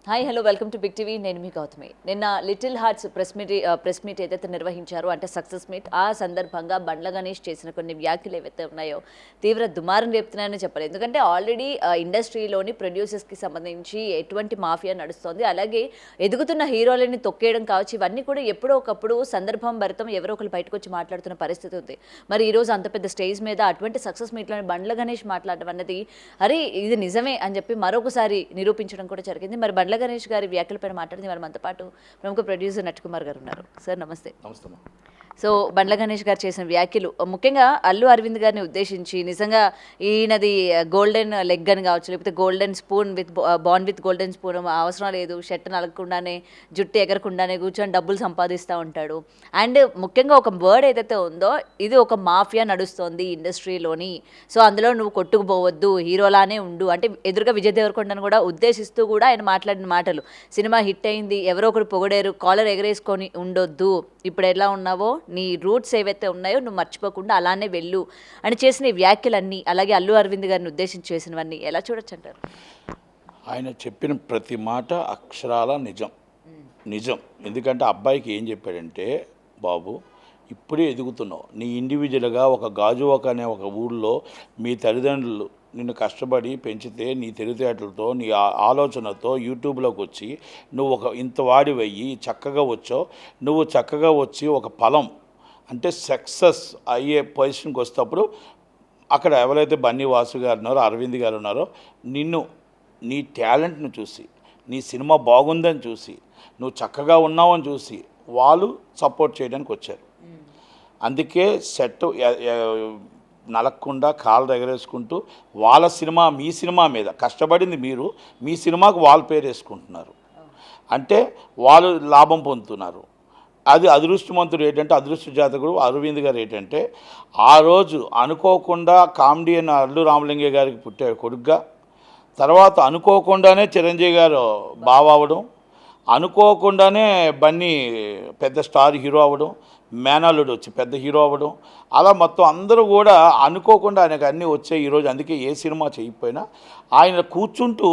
Hi hello welcome to Big TV. నేను మీ గౌతమి. నిన్న లిటిల్ హార్ట్స్ ప్రెస్ మీట్ ఏదైతే నిర్వహించారో అంటే సక్సెస్ మీట్, ఆ సందర్భంగా బండ్ల గణేష్ చేసిన కొన్ని వ్యాఖ్యలు ఏవైతే ఉన్నాయో తీవ్ర దుమారం రేపుతున్నాయని చెప్పాలి. ఎందుకంటే ఆల్రెడీ ఇండస్ట్రీలోని ప్రొడ్యూసర్స్కి సంబంధించి ఎటువంటి మాఫియా నడుస్తోంది, అలాగే ఎదుగుతున్న హీరోలని తొక్కేయడం కావచ్చు, ఇవన్నీ కూడా ఎప్పుడో ఒకప్పుడు సందర్భం భరితం ఎవరో ఒకరు బయటకు వచ్చి మాట్లాడుతున్న పరిస్థితి ఉంది. మరి ఈరోజు అంత పెద్ద స్టేజ్ మీద అటువంటి సక్సెస్ మీట్లోని బండ్ల గణేష్ మాట్లాడడం అన్నది అరే ఇది నిజమే అని చెప్పి మరొకసారి నిరూపించడం కూడా జరిగింది. మరి బండ్ల గణేష్ గారి వ్యాఖ్యలపైన మాట్లాడింది వారు మనతో పాటు ప్రముఖ ప్రొడ్యూసర్ నట్కుమార్ గారు ఉన్నారు. సార్ నమస్తే. నమస్తే. సో బండ్ల గణేష్ గారు చేసిన వ్యాఖ్యలు ముఖ్యంగా అల్లు అరవింద్ గారిని ఉద్దేశించి నిజంగా ఈయనది గోల్డెన్ లెగ్ అని కావచ్చు, లేకపోతే golden spoon born with golden spoon అవసరం లేదు, షర్ట్ నలగకుండానే జుట్టు ఎగరకుండానే కూర్చొని డబ్బులు సంపాదిస్తూ ఉంటాడు. అండ్ ముఖ్యంగా ఒక వర్డ్ ఏదైతే ఉందో ఇది ఒక మాఫియా నడుస్తోంది ఇండస్ట్రీలోని, సో అందులో నువ్వు కొట్టుకుపోవద్దు, హీరోలానే ఉండు అంటే ఎదురుగా విజయ్ దేవరకొండను కూడా ఉద్దేశిస్తూ కూడా ఆయన మాట్లాడిన మాటలు. సినిమా హిట్ అయింది, ఎవరో ఒకరు పొగడేరు, కాలర్ ఎగరేసుకొని ఉండొద్దు, ఇప్పుడు ఎలా ఉన్నావో నీ రూట్స్ ఏవైతే ఉన్నాయో నువ్వు మర్చిపోకుండా అలానే వెళ్ళు అని చేసిన ఈ వ్యాఖ్యలన్నీ, అలాగే అల్లు అరవింద్ గారిని ఉద్దేశించి చేసినవన్నీ ఎలా చూడొచ్చు అంటారు? ఆయన చెప్పిన ప్రతి మాట అక్షరాల నిజం. ఎందుకంటే అబ్బాయికి ఏం చెప్పాడంటే, బాబు ఇప్పుడే ఎదుగుతున్నావు, నీ ఇండివిజువల్గా ఒక గాజువాక అనే ఒక ఊళ్ళో మీ తల్లిదండ్రులు నిన్ను కష్టపడి పెంచితే నీ తెలివితేటలతో నీ ఆలోచనతో యూట్యూబ్లోకి వచ్చి నువ్వు ఇంత వాడివయ్యి చక్కగా వచ్చావు. నువ్వు చక్కగా వచ్చి ఒక ఫలం అంటే సక్సెస్ అయ్యే పొజిషన్కి వస్తేప్పుడు అక్కడ ఎవరైతే బన్నీ వాసు గారు ఉన్నారో, అరవింద్ గారు ఉన్నారో, నీ టాలెంట్ను చూసి, నీ సినిమా బాగుందని చూసి, నువ్వు చక్కగా ఉన్నావని చూసి వాళ్ళు సపోర్ట్ చేయడానికి వచ్చారు. అందుకే సెట్ నలగకుండా కాళ్ళు ఎగరేసుకుంటూ వాళ్ళ సినిమా మీ సినిమా మీద కష్టపడింది మీరు, మీ సినిమాకు వాళ్ళ పేరు వేసుకుంటున్నారు అంటే వాళ్ళు లాభం పొందుతున్నారు. అది అదృష్టవంతుడు ఏంటంటే, అదృష్ట జాతకుడు అరవింద్ గారు ఏంటంటే, ఆ రోజు అనుకోకుండా కామెడియన్ అల్లు రామలింగయ్య గారికి పుట్టే కొడుగ్గా, తర్వాత అనుకోకుండానే చిరంజీవి గారు బావ అవ్వడం, అనుకోకుండానే బన్నీ పెద్ద స్టార్ హీరో అవ్వడం, మేనల్లుడు వచ్చి పెద్ద హీరో అవ్వడం, అలా మొత్తం అందరూ కూడా అనుకోకుండా ఆయనకు అన్నీ వచ్చాయి ఈరోజు. అందుకే ఏ సినిమా చేయకపోయినా ఆయన కూర్చుంటూ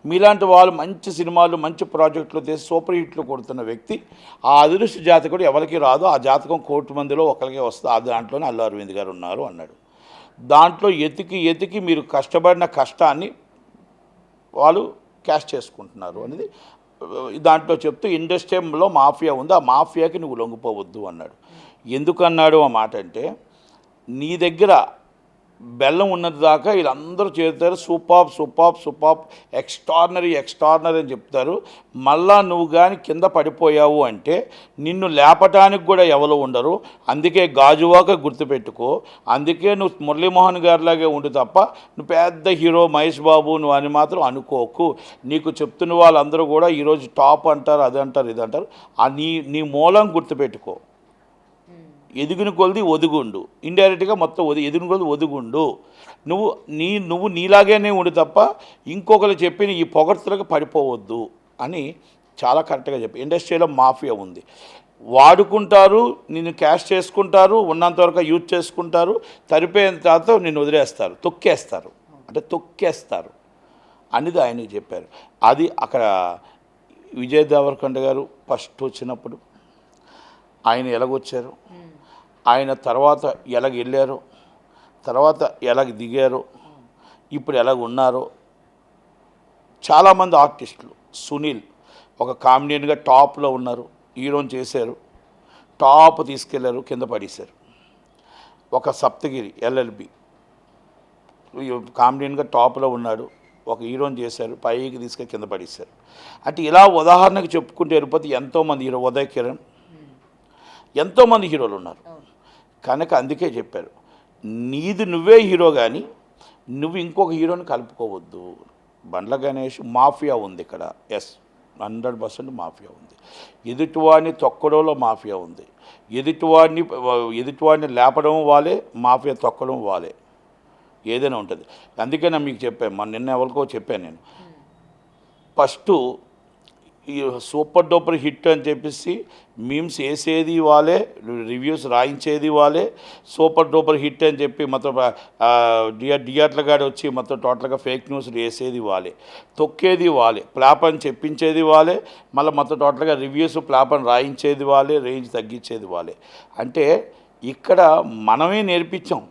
మీలాంటి వాళ్ళు మంచి సినిమాలు మంచి ప్రాజెక్టులు తీసి సూపర్ హిట్లు కొడుతున్న వ్యక్తి. ఆ అదృష్ట జాతకుడు ఎవరికి రాదు, ఆ జాతకం 1,00,00,000 మందిలో ఒకరికే వస్తుంది, ఆ దాంట్లోనే అల్లు అరవింద్ గారు ఉన్నారు అన్నాడు. దాంట్లో ఎతికి మీరు కష్టపడిన కష్టాన్ని వాళ్ళు క్యాష్ చేసుకుంటున్నారు అనేది దాంట్లో చెప్తూ ఇండస్ట్రీలో మాఫియా ఉంది, ఆ మాఫియాకి నువ్వు లొంగిపోవద్దు అన్నాడు. ఎందుకన్నాడు ఆ మాట అంటే, నీ దగ్గర బెల్లం ఉన్నది దాకా వీళ్ళందరూ చేరుతారు, సూపాప్ ఎక్స్ట్రాడినరీ అని చెప్తారు. మళ్ళా నువ్వు కానీ కింద పడిపోయావు అంటే నిన్ను లేపటానికి కూడా ఎవరు ఉండరు. అందుకే గాజువాక గుర్తుపెట్టుకో, అందుకే నువ్వు మురళీమోహన్ గారిలాగే ఉండు తప్ప నువ్వు పెద్ద హీరో మహేష్ బాబు నువ్వు అని మాత్రం అనుకోకు. నీకు చెప్తున్న వాళ్ళందరూ కూడా ఈరోజు టాప్ అంటారు, అది అంటారు, ఇది అంటారు. నీ మూలం గుర్తుపెట్టుకో. ఎదిగిన కొలది ఒదుగుండు, ఇండైరెక్ట్గా మొత్తం ఎదిగిన కొలది ఒదుగుండు. నువ్వు నీలాగానే ఉండు తప్ప ఇంకొకరు చెప్పిన ఈ పొగడ్తలకు పడిపోవద్దు అని చాలా కరెక్ట్గా చెప్పి. ఇండస్ట్రీలో మాఫియా ఉంది, వాడుకుంటారు, నిన్ను క్యాష్ చేసుకుంటారు, ఉన్నంతవరకు యూజ్ చేసుకుంటారు, తరిపోయిన తర్వాత నిన్ను వదిలేస్తారు, తొక్కేస్తారు అనేది ఆయనకి చెప్పారు. అది అక్కడ విజయ్ దేవరకొండ గారు ఫస్ట్ వచ్చినప్పుడు ఆయన ఎలాగొచ్చారు, ఆయన తర్వాత ఎలాగ వెళ్ళారు, తర్వాత ఎలాగ దిగారు, ఇప్పుడు ఎలాగ ఉన్నారో. చాలామంది ఆర్టిస్టులు, సునీల్ ఒక కామెడియన్గా టాప్లో ఉన్నారు, హీరోని చేశారు, టాప్ తీసుకెళ్లారు, కింద పడేశారు. ఒక సప్తగిరి ఎల్ఎల్బి కామెడియన్గా టాప్లో ఉన్నాడు, ఒక హీరోని చేశారు, పైకి తీసుకెళ్ళి కింద పడేశారు. అంటే ఇలా ఉదాహరణకు చెప్పుకుంటే వెళ్ళిపోతే ఎంతోమంది హీరో, ఉదయ్ కిరణ్, ఎంతోమంది హీరోలు ఉన్నారు. కనుక అందుకే చెప్పారు, నీది నువ్వే హీరో కానీ నువ్వు ఇంకొక హీరోని కలుపుకోవద్దు. బండ్ల గణేష్ మాఫియా ఉంది ఇక్కడ, 100% మాఫియా ఉంది. ఎదుటివాడిని తొక్కడంలో మాఫియా ఉంది, ఎదుటివాడిని లేపడం వాళ్ళే, మాఫియా తొక్కడం వాళ్ళే, ఏదైనా ఉంటుంది. అందుకే నేను మీకు చెప్పాను, నిన్న ఎవరికో చెప్పాను నేను, ఫస్ట్ ఈ సూపర్ డూపర్ హిట్ అని చెప్పేసి మీమ్స్ వేసేది వాళ్ళే, రివ్యూస్ రాయించేది వాళ్ళే, సూపర్ డూపర్ హిట్ అని చెప్పి మొత్తం థియేటర్ల గాడి వచ్చి మొత్తం టోటల్గా ఫేక్ న్యూస్లు వేసేది వాళ్ళే, తొక్కేది వాళ్ళే, ఫ్లాప్ అని చెప్పించేది వాళ్ళే, మళ్ళీ మొత్తం టోటల్గా రివ్యూస్ ఫ్లాప్ అని రాయించేది వాళ్ళే, రేంజ్ తగ్గించేది వాళ్ళే. అంటే ఇక్కడ మనమే నేర్పించాం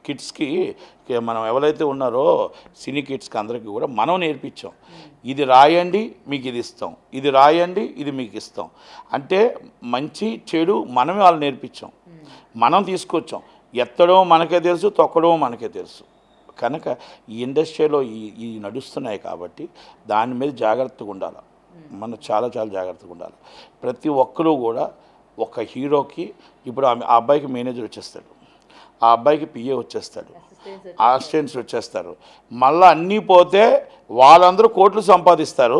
కిడ్స్కి, మనం ఎవరైతే ఉన్నారో సినీ కిడ్స్కి అందరికీ కూడా మనం నేర్పించాం. ఇది రాయండి మీకు ఇది ఇస్తాం, ఇది రాయండి ఇది మీకు ఇస్తాం. అంటే మంచి చెడు మనమే వాళ్ళు నేర్పించాం, మనం తీసుకొచ్చాం. ఎత్తడం మనకే తెలుసు, తొక్కడం మనకే తెలుసు. కనుక ఈ ఇండస్ట్రీలో ఈ నడుస్తున్నాయి కాబట్టి దాని మీద జాగ్రత్తగా ఉండాలి. మనం చాలా చాలా జాగ్రత్తగా ఉండాలి. ప్రతి ఒక్కరూ కూడా ఒక హీరోకి ఇప్పుడు ఆ అబ్బాయికి మేనేజర్ వచ్చేస్తాడు, ఆ అబ్బాయికి పిఏ వచ్చేస్తాడు, అసిస్టెంట్స్ వచ్చేస్తారు. మళ్ళీ అన్నీ పోతే వాళ్ళందరూ కోట్లు సంపాదిస్తారు,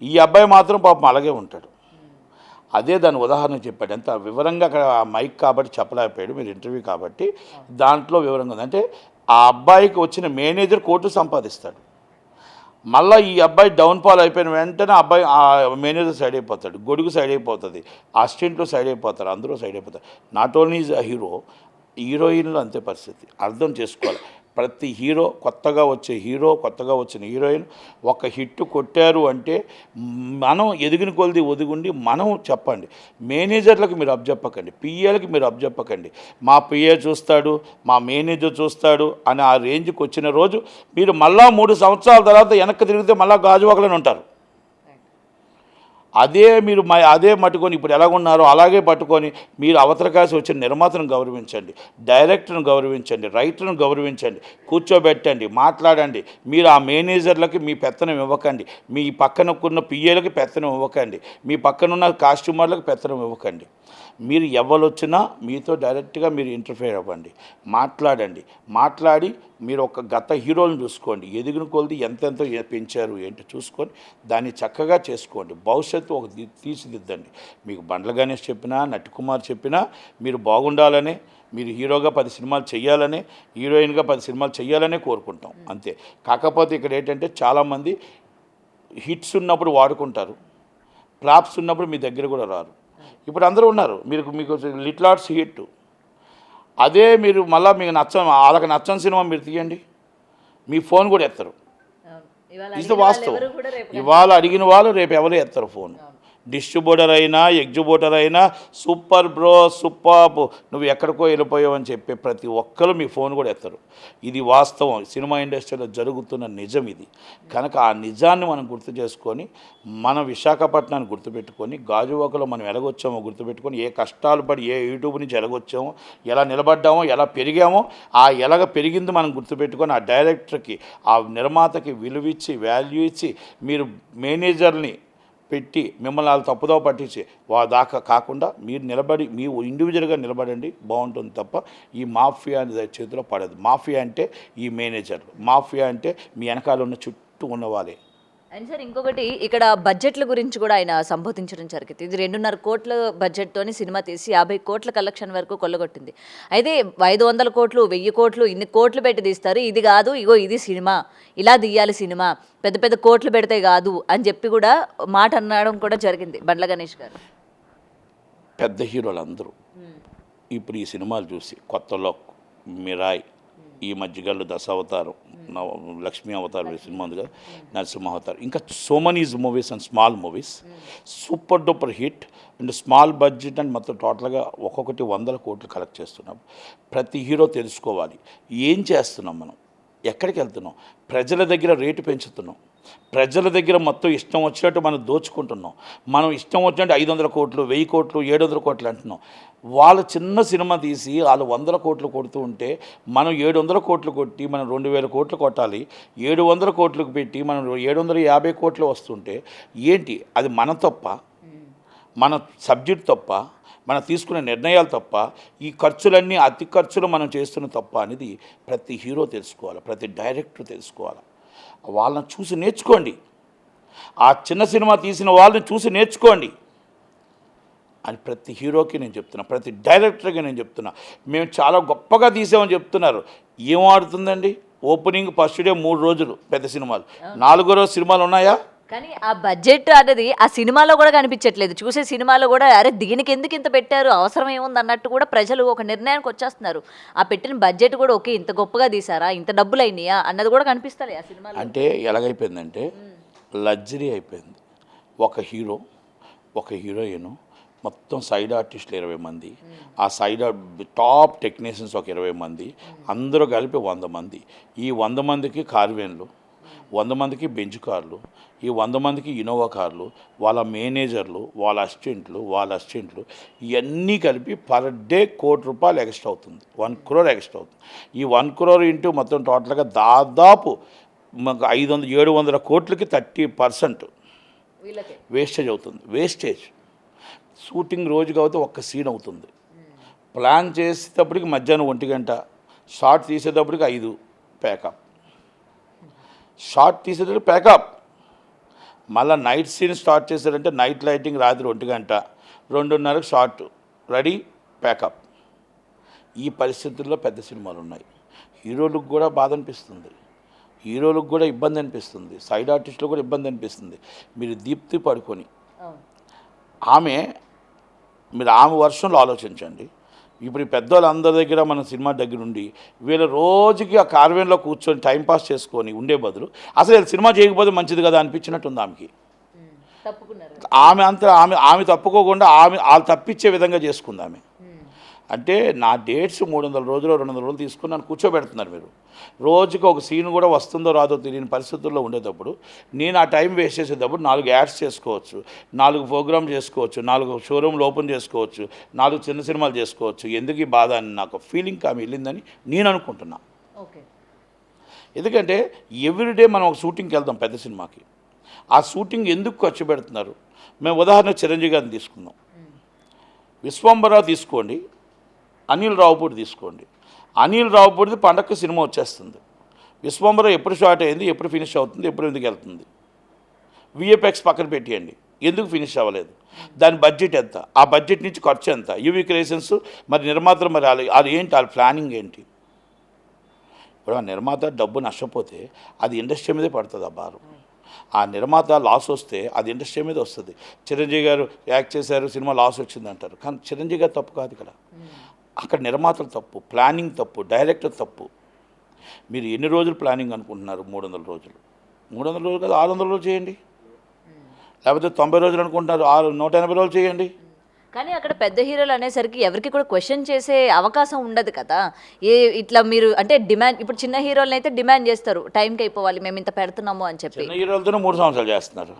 ఈ అబ్బాయి మాత్రం పాపం అలాగే ఉంటాడు. అదే దాని ఉదాహరణ చెప్పాడు. ఎంత వివరంగా అక్కడ ఆ మైక్ కాబట్టి చెప్పలేకపోయాడు, మీరు ఇంటర్వ్యూ కాబట్టి దాంట్లో వివరంగా ఉంది. అంటే ఆ అబ్బాయికి వచ్చిన మేనేజర్ కోట్లు సంపాదిస్తాడు, మళ్ళీ ఈ అబ్బాయి డౌన్ఫాల్ అయిపోయిన వెంటనే అబ్బాయి ఆ మేనేజర్ సైడ్ అయిపోతాడు, గొడుగు సైడ్ అయిపోతుంది, అసిస్టెంట్లు సైడ్ అయిపోతారు, అందరూ సైడ్ అయిపోతారు. Not only is a hero, హీరోయిన్లు అంతే పరిస్థితి. అర్థం చేసుకోవాలి. ప్రతి హీరో, కొత్తగా వచ్చే హీరో, కొత్తగా వచ్చిన హీరోయిన్ ఒక హిట్ కొట్టారు అంటే మనం ఎదిగిన కొలది ఒదిగుండి మనం చెప్పండి. మేనేజర్లకు మీరు అబ్జెప్పకండి, పిఏలకి మీరు అబ్జెప్పకండి. మా పిఏ చూస్తాడు, మా మేనేజర్ చూస్తాడు అని ఆ రేంజ్కి వచ్చిన రోజు మీరు మళ్ళా 3 సంవత్సరాల తర్వాత వెనక్కి తిరిగితే మళ్ళీ గాజువాకలని ఉంటారు. అదే మీరు అదే పట్టుకొని ఇప్పుడు ఎలాగున్నారో అలాగే పట్టుకొని మీరు అవతల కాసి వచ్చిన నిర్మాతను గౌరవించండి, డైరెక్టర్ను గౌరవించండి, రైటర్ను గౌరవించండి, కూర్చోబెట్టండి, మాట్లాడండి. మీరు ఆ మేనేజర్లకి మీ పెత్తనం ఇవ్వకండి, మీ పక్కనకున్న పిఏలకి పెత్తనం ఇవ్వకండి, మీ పక్కనున్న కాస్ట్యూమర్లకు పెత్తనం ఇవ్వకండి. మీరు ఎవరు వచ్చినా మీతో డైరెక్ట్గా మీరు ఇంటర్ఫేర్ అవ్వండి, మాట్లాడి మీరు ఒక గత హీరోలను చూసుకోండి, ఎదిగిన కొలది ఎంతెంతో పెంచారు ఏంటో చూసుకొని దాన్ని చక్కగా చేసుకోండి. భవిష్యత్తు ఒక తీర్చిదిద్దండి. మీకు బండ్ల గణేష్ చెప్పినా, నటికుమార్ చెప్పినా మీరు బాగుండాలని, మీరు హీరోగా 10 సినిమాలు చేయాలని, హీరోయిన్గా 10 సినిమాలు చేయాలనే కోరుకుంటాం అంతే. కాకపోతే ఇక్కడ ఏంటంటే చాలామంది హిట్స్ ఉన్నప్పుడు వాడుకుంటారు, ఫ్లాప్స్ ఉన్నప్పుడు మీ దగ్గర కూడా రారు. ఇప్పుడు అందరూ ఉన్నారు, మీకు లిటిల్ ఆర్ట్స్ హిట్, అదే మీరు మళ్ళీ మీకు వాళ్ళకి నచ్చని సినిమా మీరు తీయండి, మీ ఫోన్ కూడా ఎత్తరు. ఇది వాస్తవం. ఇవాళ అడిగిన వాళ్ళు రేపు ఎవరు ఎత్తరు ఫోన్. డిస్ట్రిబ్యూటర్ అయినా, ఎగ్జిబ్యూటర్ అయినా, సూపర్ బ్రో, సూపర్, నువ్వు ఎక్కడికో వెళ్ళిపోయావు అని చెప్పే ప్రతి ఒక్కరు మీ ఫోన్ కూడా ఎత్తరు. ఇది వాస్తవం, సినిమా ఇండస్ట్రీలో జరుగుతున్న నిజం ఇది. కనుక ఆ నిజాన్ని మనం గుర్తు చేసుకొని, మన విశాఖపట్నాన్ని గుర్తుపెట్టుకొని, గాజువాకలో మనం ఎలాగొచ్చామో గుర్తుపెట్టుకొని, ఏ కష్టాలు పడి ఏ యూట్యూబ్ నుంచి ఎలాగొచ్చామో, ఎలా నిలబడ్డామో, ఎలా పెరిగామో, ఆ ఎలాగ పెరిగింది మనం గుర్తుపెట్టుకొని, ఆ డైరెక్టర్కి, ఆ నిర్మాతకి విలువిచ్చి, వాల్యూ ఇచ్చి, మీరు మేనేజర్ని పెట్టి మిమ్మల్ని వాళ్ళు తప్పుదో పట్టించి దాకా కాకుండా మీరు నిలబడి మీ ఇండివిజువల్గా నిలబడండి, బాగుంటుంది తప్ప ఈ మాఫియా చేతిలో పడదు. మాఫియా అంటే ఈ మేనేజర్, మాఫియా అంటే మీ వెనకాల ఉన్న చుట్టూ ఉన్నవాళ్ళే. అండ్ సార్ ఇంకొకటి ఇక్కడ బడ్జెట్ల గురించి కూడా ఆయన సంబోధించడం జరిగింది. ఇది 2.5 కోట్ల బడ్జెట్తోని సినిమా తీసి 50 కోట్ల కలెక్షన్ వరకు కొల్లగొట్టింది. అయితే 500 కోట్లు, 1000 కోట్లు, ఇన్ని కోట్లు పెట్టి తీస్తారు, ఇది కాదు, ఇగో ఇది సినిమా, ఇలా తీయాలి సినిమా, పెద్ద పెద్ద కోట్లు పెడితే కాదు అని చెప్పి కూడా మాట అనడం కూడా జరిగింది బండ్ల గణేష్ గారు. పెద్ద హీరోలు అందరూ ఇప్పుడు ఈ సినిమాలు చూసి, కొత్తలో మిరాయ్, ఈ మధ్యగాళ్ళు దశావతారం, లక్ష్మీ అవతారం సినిమా ఉంది కదా, నరసింహ అవతారం, ఇంకా so many movies and small movies super duper hit and small budget and మొత్తం టోటల్గా ఒక్కొక్కటి 100 కోట్లు కలెక్ట్ చేస్తున్నాం. ప్రతి హీరో తెలుసుకోవాలి ఏం చేస్తున్నాం, మనం ఎక్కడికి వెళ్తున్నాం, ప్రజల దగ్గర రేటు పెంచుతున్నాం, ప్రజల దగ్గర మొత్తం ఇష్టం వచ్చినట్టు మనం దోచుకుంటున్నాం. మనం ఇష్టం వచ్చినట్టు 500 కోట్లు, 1000 కోట్లు, 700 కోట్లు అంటున్నాం. వాళ్ళు చిన్న సినిమా తీసి వాళ్ళు 100 కోట్లు కొడుతూ ఉంటే మనం 700 కోట్లు కొట్టి మనం 2000 కోట్లు కొట్టాలి. 700 కోట్లకు పెట్టి మనం 750 కోట్లు వస్తుంటే ఏంటి అది? మన తప్ప, మన సబ్జెక్ట్ తప్ప, మనం తీసుకునే నిర్ణయాలు తప్ప, ఈ ఖర్చులన్నీ అతి ఖర్చులు మనం చేస్తున్న తప్ప అనేది ప్రతి హీరో తెలుసుకోవాలి, ప్రతి డైరెక్టర్ తెలుసుకోవాలి. వాళ్ళని చూసి నేర్చుకోండి, ఆ చిన్న సినిమా తీసిన వాళ్ళని చూసి నేర్చుకోండి అని ప్రతి హీరోకి నేను చెప్తున్నా, ప్రతి డైరెక్టర్కి నేను చెప్తున్నా. మేము చాలా గొప్పగా తీసామని చెప్తున్నారు. ఏం ఆడుతుందండి? ఓపెనింగ్ ఫస్ట్ డే 3 రోజులు పెద్ద సినిమాలు, 4వ రోజు సినిమాలు ఉన్నాయా? కానీ ఆ బడ్జెట్ అనేది ఆ సినిమాలో కూడా కనిపించట్లేదు. చూసే సినిమాలో కూడా అరే దీనికి ఎందుకు ఇంత పెట్టారు, అవసరం ఏముంది అన్నట్టు కూడా ప్రజలు ఒక నిర్ణయానికి వచ్చేస్తున్నారు. ఆ పెట్టిన బడ్జెట్ కూడా ఓకే ఇంత గొప్పగా తీసారా, ఇంత డబ్బులు అయినాయా అన్నది కూడా కనిపిస్తలే ఆ సినిమాలో. అంటే ఎలాగైపోయిందంటే లగ్జరీ అయిపోయింది. ఒక హీరో, ఒక హీరోయిన్, మొత్తం సైడ్ ఆర్టిస్టులు 20 మంది, ఆ సైడ్ టాప్ టెక్నీషియన్స్ ఒక 20 మంది, అందరూ కలిపి 100 మంది. ఈ 100 మందికి కార్వేన్లు, 100 మందికి బెంచ్ కార్లు, ఈ 100 మందికి ఇన్నోవా కార్లు, వాళ్ళ మేనేజర్లు, వాళ్ళ అసిస్టెంట్లు ఇవన్నీ కలిపి పర్ డే ₹1,00,00,000 ఎక్స్ట్రా అవుతుంది. 1 crore ఎక్స్ట్రా అవుతుంది. ఈ 1 crore ఇంటూ మొత్తం టోటల్గా దాదాపు మాకు 700 కోట్లకి 30% వీళ్ళకే వేస్టేజ్ అవుతుంది. వేస్టేజ్ షూటింగ్ రోజుకి అవుతే ఒక్క సీన్ అవుతుంది. ప్లాన్ చేసేటప్పటికి మధ్యాహ్నం 1 గంట, షార్ట్ తీసేటప్పటికి 5 ప్యాకప్, షార్ట్ తీసేటప్పుడు ప్యాకప్, మళ్ళీ నైట్ సీన్ స్టార్ట్ చేశారంటే నైట్ లైటింగ్ రాత్రి 1 గంట, 2:30కి షార్ట్ రెడీ ప్యాకప్. ఈ పరిస్థితుల్లో పెద్ద సినిమాలు ఉన్నాయి. హీరోలకు కూడా బాధ అనిపిస్తుంది, హీరోలకు కూడా ఇబ్బంది అనిపిస్తుంది, సైడ్ ఆర్టిస్టులు కూడా ఇబ్బంది అనిపిస్తుంది. మీరు దీప్తి పడుకొని మీరు ఆమె వర్షంలో ఆలోచించండి. ఇప్పుడు ఈ పెద్దవాళ్ళందరి దగ్గర మన సినిమా దగ్గర ఉండి వీళ్ళ రోజుకి ఆ కార్వేన్లో కూర్చొని టైంపాస్ చేసుకొని ఉండే బదులు అసలు వీళ్ళు సినిమా చేయకపోతే మంచిది కదా అనిపించినట్టుంది ఆమెకి. ఆమె తప్పుకోకుండా వాళ్ళు తప్పించే విధంగా చేసుకుంది ఆమె. అంటే నా డేట్స్ 300 రోజులు 200 రోజులు తీసుకుని నన్ను కూర్చోబెడుతున్నారు మీరు. రోజుకి ఒక సీన్ కూడా వస్తుందో రాదో తెలియని పరిస్థితుల్లో ఉండేటప్పుడు నేను ఆ టైం వేస్ట్ చేసేటప్పుడు 4 యాడ్స్ చేసుకోవచ్చు, 4 ప్రోగ్రామ్ చేసుకోవచ్చు, 4 షోరూమ్లు ఓపెన్ చేసుకోవచ్చు, 4 చిన్న సినిమాలు చేసుకోవచ్చు. ఎందుకు ఈ బాధ అని నాకు ఫీలింగ్ ఆమె వెళ్ళిందని నేను అనుకుంటున్నా. ఓకే, ఎందుకంటే ఎవ్రీడే మనం ఒక షూటింగ్కి వెళ్తాం పెద్ద సినిమాకి. ఆ షూటింగ్ ఎందుకు ఖర్చు పెడుతున్నారు? మేము ఉదాహరణ చిరంజీవి గారిని తీసుకుందాం, విశ్వంబర తీసుకోండి, అనిల్ రావుపూడి తీసుకోండి. అనిల్ రావుపూడిది పండగకి సినిమా వచ్చేస్తుంది. విశ్వంబర ఎప్పుడు స్టార్ట్ అయింది, ఎప్పుడు ఫినిష్ అవుతుంది, ఎప్పుడు ఎందుకు వెళ్తుంది? విఎఫ్ఎక్స్ పక్కన పెట్టేయండి, ఎందుకు ఫినిష్ అవ్వలేదు? దాని బడ్జెట్ ఎంత, ఆ బడ్జెట్ నుంచి ఖర్చు ఎంత, యూవీ క్రియేషన్స్ మరి నిర్మాతలు మరి అది ఏంటి, వాళ్ళ ప్లానింగ్ ఏంటి? ఇప్పుడు ఆ నిర్మాత డబ్బు నష్టపోతే అది ఇండస్ట్రీ మీదే పడుతుంది ఆ భారం. ఆ నిర్మాత లాస్ వస్తే అది ఇండస్ట్రీ మీద వస్తుంది. చిరంజీవి గారు యాక్ట్ చేశారు, సినిమా లాస్ వచ్చింది అంటారు, కానీ చిరంజీవి గారు తప్పు కాదు ఇక్కడ. అక్కడ నిర్మాతలు తప్పు, ప్లానింగ్ తప్పు, డైరెక్టర్ తప్పు. మీరు ఎన్ని రోజులు ప్లానింగ్ అనుకుంటున్నారు? 300 రోజులు, 300 రోజులు కాదు 600 రోజులు చేయండి, లేకపోతే 90 రోజులు అనుకుంటున్నారు 180 రోజులు చేయండి. కానీ అక్కడ పెద్ద హీరోలు అనేసరికి ఎవరికి కూడా క్వశ్చన్ చేసే అవకాశం ఉండదు కదా. ఇట్లా మీరు అంటే డిమాండ్, ఇప్పుడు చిన్న హీరోలను అయితే డిమాండ్ చేస్తారు టైంకి అయిపోవాలి మేము ఇంత పెడుతున్నాము అని చెప్పి. చిన్న హీరోలతోనే 3 సంవత్సరాలు చేస్తున్నారు.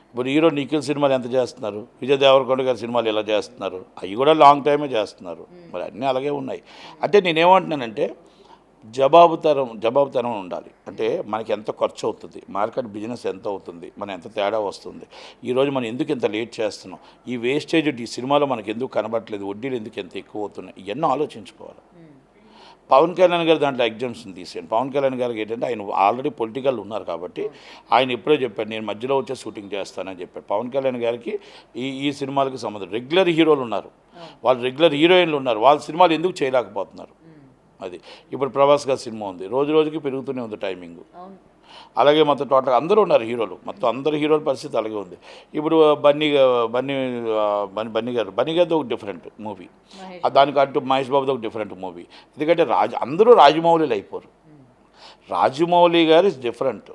ఇప్పుడు హీరో నిఖిల్ సినిమాలు ఎంత చేస్తున్నారు, విజయ్ దేవరకొండ గారి సినిమాలు ఎలా చేస్తున్నారు, అవి కూడా లాంగ్ టైమే చేస్తున్నారు. మరి అన్నీ అలాగే ఉన్నాయి. అంటే నేనేమంటున్నానంటే జవాబుతనం ఉండాలి. అంటే మనకి ఎంత ఖర్చు అవుతుంది, మార్కెట్ బిజినెస్ ఎంత అవుతుంది, మనం ఎంత తేడా వస్తుంది, ఈరోజు మనం ఎందుకు ఇంత లేట్ చేస్తున్నాం, ఈ వేస్టేజ్ ఈ సినిమాలో మనకి ఎందుకు కనబడట్లేదు, వడ్డీలు ఎందుకు ఎంత ఎక్కువ అవుతున్నాయి, ఇవన్నీ ఆలోచించుకోవాలి. పవన్ కళ్యాణ్ గారు దాంట్లో ఎగ్జామ్స్ని తీసేయండి. పవన్ కళ్యాణ్ గారికి ఏంటంటే ఆయన ఆల్రెడీ పొలిటికల్ ఉన్నారు కాబట్టి ఆయన ఎప్పుడో చెప్పాడు నేను మధ్యలో వచ్చే షూటింగ్ చేస్తానని చెప్పాడు. పవన్ కళ్యాణ్ గారికి ఈ సినిమాలకి సంబంధం, రెగ్యులర్ హీరోలు ఉన్నారు, వాళ్ళు రెగ్యులర్ హీరోయిన్లు ఉన్నారు, వాళ్ళ సినిమాలు ఎందుకు చేయలేకపోతున్నారు? అది ఇప్పుడు ప్రభాస్ గారి సినిమా ఉంది, రోజు రోజుకి పెరుగుతూనే ఉంది టైమింగ్. అలాగే మొత్తం టోటల్ అందరూ ఉన్నారు హీరోలు, మొత్తం అందరు హీరోల పరిస్థితి అలాగే ఉంది. ఇప్పుడు బన్నీ గారిది ఒక డిఫరెంట్ మూవీ, దానికి అటు మహేష్ బాబుది ఒక డిఫరెంట్ మూవీ. ఎందుకంటే అందరూ రాజమౌళిలు అయిపోరు. రాజమౌళి గారు ఇస్ డిఫరెంట్.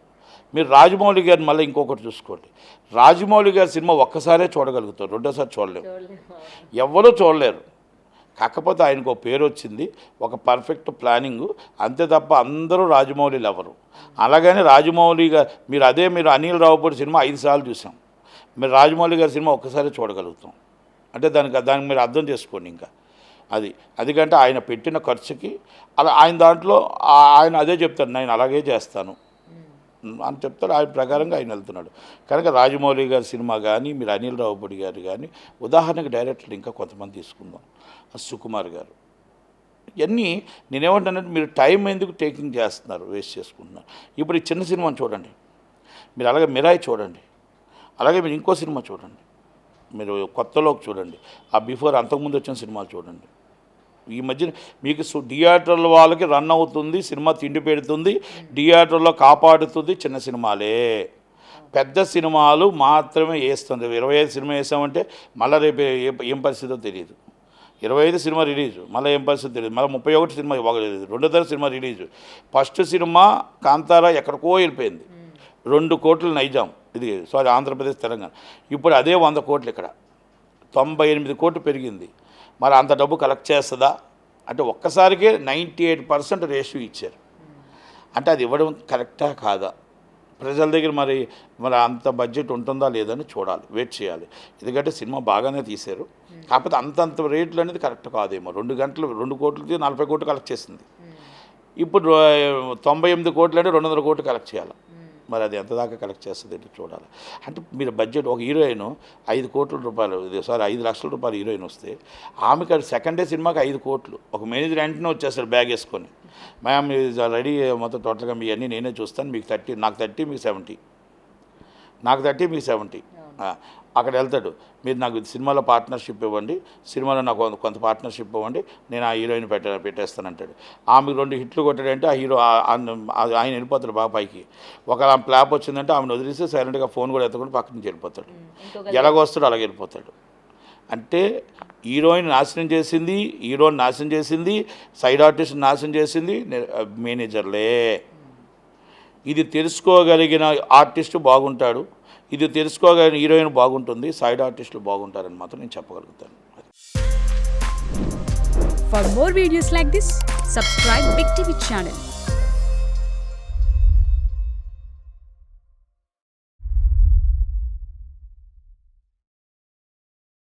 మీరు రాజమౌళి గారిని మళ్ళీ ఇంకొకటి చూసుకోండి, రాజమౌళి గారి సినిమా ఒక్కసారే చూడగలుగుతారు, రెండోసారి చూడలేము, ఎవరూ చూడలేరు. కాకపోతే ఆయనకు ఒక పేరు వచ్చింది, ఒక పర్ఫెక్ట్ ప్లానింగు, అంతే తప్ప అందరూ రాజమౌళిలు ఎవరు. అలాగని రాజమౌళి గారు మీరు అనిల్ రావుపూడి సినిమా 5 సార్లు చూసాం, మీరు రాజమౌళి గారి సినిమా ఒక్కసారి చూడగలుగుతాం అంటే దానికి మీరు అర్థం చేసుకోండి. ఇంకా అదికంటే ఆయన పెట్టిన ఖర్చుకి అలా ఆయన దాంట్లో ఆయన అదే చెప్తాడు, నేను అలాగే చేస్తాను అని చెప్తాడు, ఆయన ప్రకారంగా ఆయన వెళ్తున్నాడు. కనుక రాజమౌళి గారి సినిమా కానీ మీరు అనిల్ రావుపూడి గారు కానీ, ఉదాహరణకు డైరెక్టర్లు ఇంకా కొంతమంది తీసుకుందాం, సుకుమార్ గారు, ఇవన్నీ నేనేమంటానంటే మీరు టైం ఎందుకు టేకింగ్ చేస్తున్నారు, వేస్ట్ చేసుకుంటున్నారు. ఇప్పుడు ఈ చిన్న సినిమాని చూడండి, మీరు అలాగే మిరాయి చూడండి, అలాగే మీరు ఇంకో సినిమా చూడండి, మీరు కొత్తలోకి చూడండి, ఆ బిఫోర్ అంతకుముందు వచ్చిన సినిమాలు చూడండి. ఈ మధ్యన మీకు థియేటర్ల వాళ్ళకి రన్ అవుతుంది సినిమా, తిండి పెడుతుంది, థియేటర్లో కాపాడుతుంది చిన్న సినిమాలే. పెద్ద సినిమాలు మాత్రమే వేస్తుంది. 25 సినిమా వేసామంటే మళ్ళీ రేపు ఏం పరిస్థితో తెలియదు. 25 సినిమా రిలీజు, మళ్ళీ ఏం పరిస్థితి తెలియదు. మళ్ళీ 31 సినిమా రెండోసారి cinema release. First cinema Kantara ఎక్కడికో వెళ్ళిపోయింది, 2 కోట్లు నైజాం, ఇది ఆంధ్రప్రదేశ్ తెలంగాణ. ఇప్పుడు అదే 100 కోట్లు ఇక్కడ 98 కోట్లు పెరిగింది. మరి అంత డబ్బు కలెక్ట్ చేస్తుందా అంటే ఒక్కసారికే 98% రేషియో ఇచ్చారు. అంటే అది ఇవ్వడం కరెక్టా కాదా? ప్రజల దగ్గర మరి అంత బడ్జెట్ ఉంటుందా లేదని చూడాలి, వెయిట్ చేయాలి. ఎందుకంటే సినిమా బాగానే తీశారు, కాకపోతే అంతంత రేట్లు అనేది కరెక్ట్ కాదేమో. 2 గంటలు 2 కోట్లకి 40 కోట్లు కలెక్ట్ చేసింది. ఇప్పుడు 98 కోట్లు అంటే 200 కోట్లు కలెక్ట్ చేయాలి. మరి అది ఎంత దాకా కలెక్ట్ చేస్తుంది అంటే చూడాలి. అంటే మీరు బడ్జెట్ ఒక హీరోయిన్ 5 కోట్ల రూపాయలు 5 లక్షల రూపాయలు హీరోయిన్ వస్తే ఆమెకి సెకండ్ డే సినిమాకి 5 కోట్లు. ఒక మేనేజర్ వెంటనే వచ్చేస్తాడు బ్యాగ్ వేసుకొని, మ్యామ్ రెడీ మొత్తం టోటల్గా మీ అన్నీ నేనే చూస్తాను, మీకు 30, నాకు 30, మీకు 70, నాకు 30, మీకు 70. అక్కడ వెళ్తాడు, మీరు నాకు సినిమాలో పార్ట్నర్షిప్ ఇవ్వండి, సినిమాలో నాకు కొంత పార్ట్నర్షిప్ ఇవ్వండి, నేను ఆ హీరోయిన్ పెట్టేస్తానంటాడు. ఆమెకు 2 హిట్లు కొట్టాడంటే ఆ హీరో ఆయన వెళ్ళిపోతాడు బాగా పైకి. ఒక ఫ్లాప్ వచ్చిందంటే ఆమెను వదిలేసి సైలెంట్గా ఫోన్ కూడా ఎత్తకుండా పక్క నుంచి వెళ్ళిపోతాడు. ఎలాగొస్తాడు అలాగే వెళ్ళిపోతాడు. అంటే హీరోయిన్ నాశనం చేసింది, హీరోని నాశనం చేసింది, సైడ్ ఆర్టిస్ట్ నాశనం చేసింది మేనేజర్లే. ఇది తెలుసుకోగలిగిన ఆర్టిస్టు బాగుంటాడు, ఇది తెలుసుకోగలిగిన హీరోయిన్ బాగుంటుంది, సైడ్ ఆర్టిస్టులు బాగుంటారని మాత్రం నేను చెప్పగలుగుతాను. For more videos like this, subscribe Big TV channel.